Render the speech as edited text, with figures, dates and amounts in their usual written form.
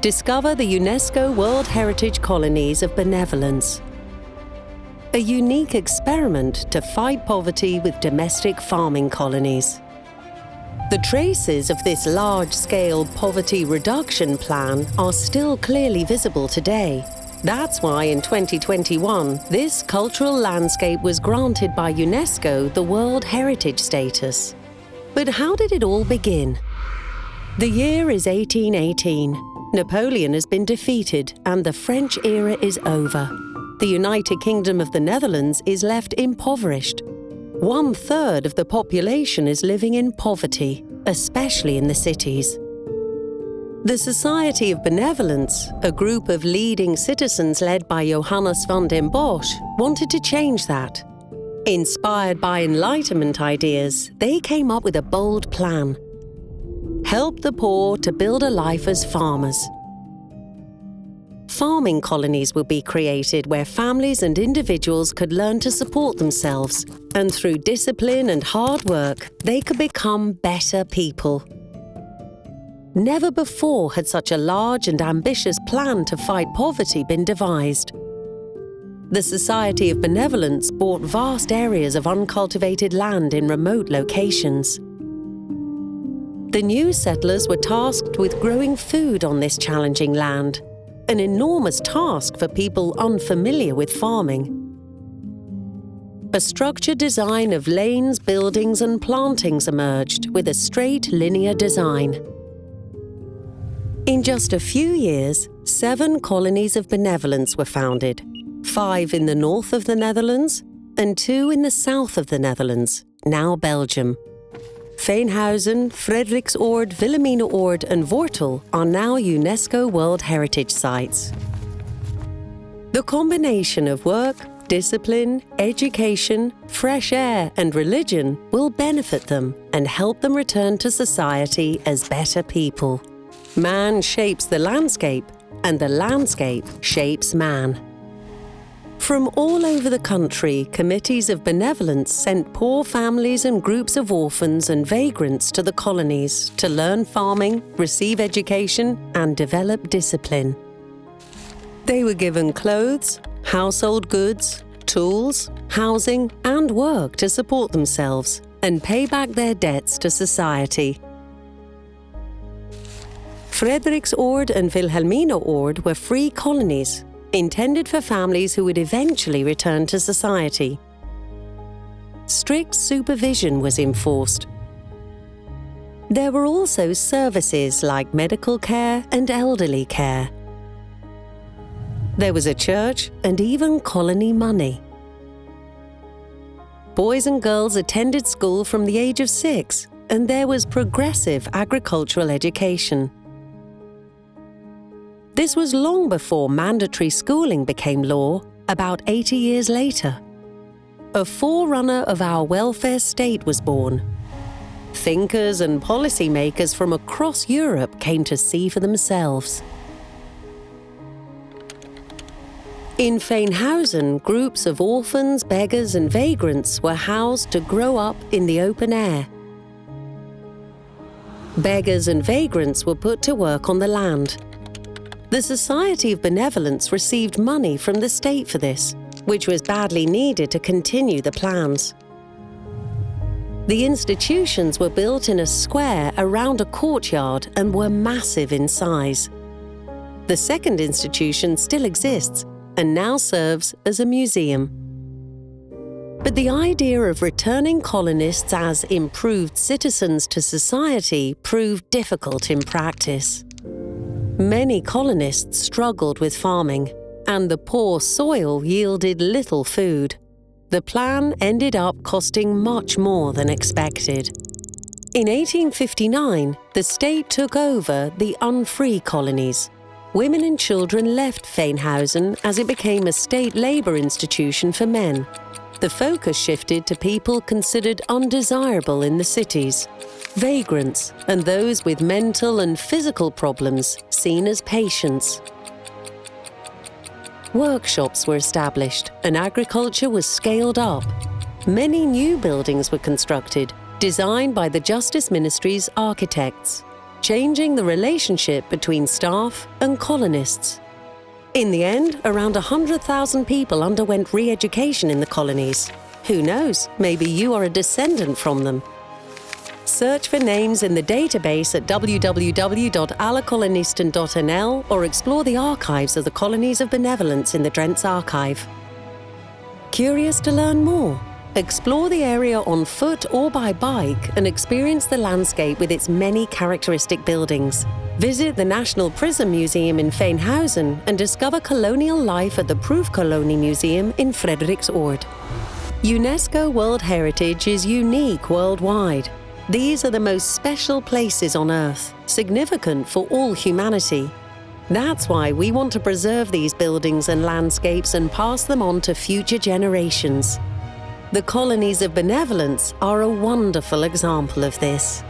Discover the UNESCO World Heritage Colonies of Benevolence. A unique experiment to fight poverty with domestic farming colonies. The traces of this large-scale poverty reduction plan are still clearly visible today. That's why in 2021, this cultural landscape was granted by UNESCO the World Heritage status. But how did it all begin? The year is 1818. Napoleon has been defeated and the French era is over. The United Kingdom of the Netherlands is left impoverished. 1/3 of the population is living in poverty, especially in the cities. The Society of Benevolence, a group of leading citizens led by Johannes van den Bosch, wanted to change that. Inspired by Enlightenment ideas, they came up with a bold plan. Help the poor to build a life as farmers. Farming colonies would be created where families and individuals could learn to support themselves, and through discipline and hard work, they could become better people. Never before had such a large and ambitious plan to fight poverty been devised. The Society of Benevolence bought vast areas of uncultivated land in remote locations. The new settlers were tasked with growing food on this challenging land, an enormous task for people unfamiliar with farming. A structured design of lanes, buildings, and plantings emerged with a straight, linear design. In just a few years, 7 colonies of benevolence were founded, 5 in the north of the Netherlands and 2 in the south of the Netherlands, now Belgium. Veenhuizen, Fredriksoord, Wilhelminaoord and Wortel are now UNESCO World Heritage Sites. The combination of work, discipline, education, fresh air and religion will benefit them and help them return to society as better people. Man shapes the landscape, and the landscape shapes man. From all over the country, committees of benevolence sent poor families and groups of orphans and vagrants to the colonies to learn farming, receive education, and develop discipline. They were given clothes, household goods, tools, housing, and work to support themselves and pay back their debts to society. Fredriksoord and Wilhelminaoord were free colonies, intended for families who would eventually return to society. Strict supervision was enforced. There were also services like medical care and elderly care. There was a church and even colony money. Boys and girls attended school from the age of 6, and there was progressive agricultural education. This was long before mandatory schooling became law, about 80 years later. A forerunner of our welfare state was born. Thinkers and policymakers from across Europe came to see for themselves. In Veenhuizen, groups of orphans, beggars and vagrants were housed to grow up in the open air. Beggars and vagrants were put to work on the land. The Society of Benevolence received money from the state for this, which was badly needed to continue the plans. The institutions were built in a square around a courtyard and were massive in size. The second institution still exists and now serves as a museum. But the idea of returning colonists as improved citizens to society proved difficult in practice. Many colonists struggled with farming, and the poor soil yielded little food. The plan ended up costing much more than expected. In 1859, the state took over the unfree colonies. Women and children left Veenhuizen as it became a state labor institution for men. The focus shifted to people considered undesirable in the cities, vagrants, and those with mental and physical problems seen as patients. Workshops were established and agriculture was scaled up. Many new buildings were constructed, designed by the Justice Ministry's architects. changing the relationship between staff and colonists. In the end, around 100,000 people underwent re-education in the colonies. Who knows, maybe you are a descendant from them. Search for names in the database at www.allekolonisten.nl or explore the archives of the Colonies of Benevolence in the Drents Archive. Curious to learn more? Explore the area on foot or by bike and experience the landscape with its many characteristic buildings. Visit the National Prison Museum in Veenhuizen and discover colonial life at the Proefkolonie Museum in Frederiksoord. UNESCO World Heritage is unique worldwide. These are the most special places on Earth, significant for all humanity. That's why we want to preserve these buildings and landscapes and pass them on to future generations. The Colonies of Benevolence are a wonderful example of this.